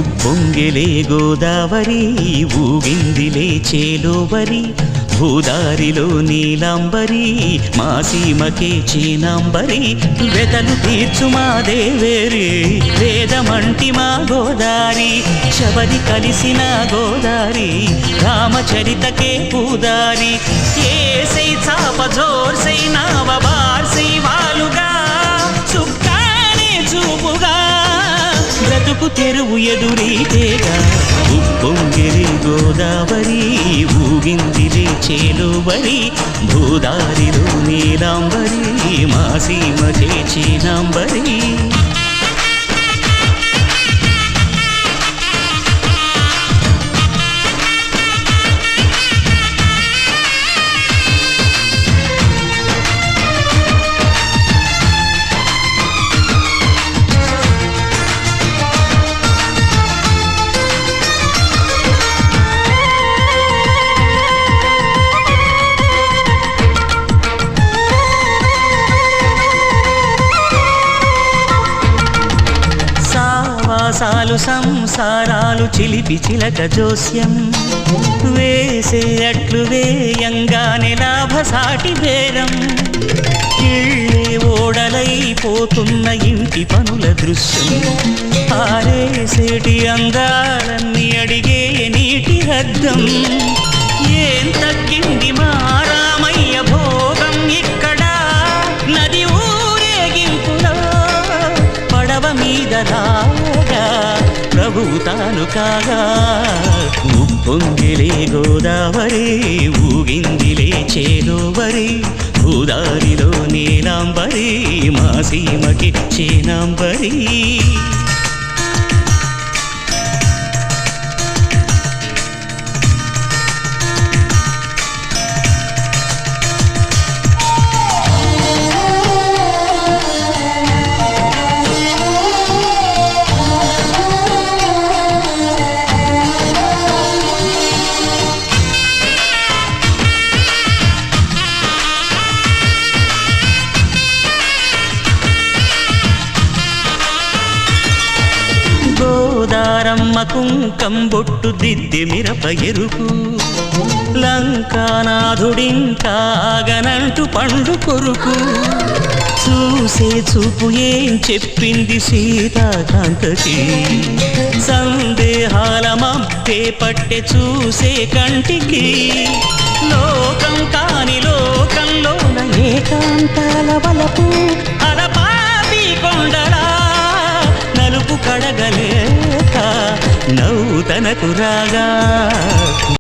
ఉప్పొంగిలే గోదావరి ఊగిందిలే చేలోవరి భూదారిలో నీలాంబరి మా సీమకే చీనాంబరి వెతలు తీర్చు మా దేవేరి వేదమంటి మా గోదారి శబరి కలిసిన గోదారి రామచరితకే పూదారి ఏసై చాప జోర్సై నావ బార్సై వాలుగా చుక్కానే చూపుగా బ్రతుకు తెరువు ఎదురీతేగా ఉప్పొంగిలే గోదావరి ఊగిందిలే చేలోవరి భూదారిలో నీలాంబరి మా సీమకే చీనాంబరి సాలు సంసారాలు చిలిపి చిలక జోస్యం వేసే అట్లు వేయంగానే లాభసాటి బేరం ఇళ్ళే ఓడలైపోతున్న ఇంటి పనుల దృశ్యం ఆరేసేటి అందాలన్నీ అడిగే నీటి హద్దం ఏం తగ్గింది మా రామయ్య భోగం ఇక్కడ నది ఊరేగింపులో పడవ మీద ప్రభువు తాను కాగా ఉప్పొంగిలే గోదావరి ఊగిందిలే చేలోవరి భూదారిలో నీలాంబరి మా సీమకి చీనాంబరి గోదారమ్మ కుంకం బొట్టు దిద్దె మిరప ఎరుపు లంకానాథుడింకాగనంటూ పండు కొరుకు చూసే చూపు ఏం చెప్పింది సీతాకాంతకి సందేహాల మబ్బే పట్టె చూసే కంటికి లోకం కాని లోకంలోన ఏకాంతాల వలపు అలపాపి కొండలా నలుపు కడగలేక నవ్వు తనకు రాగా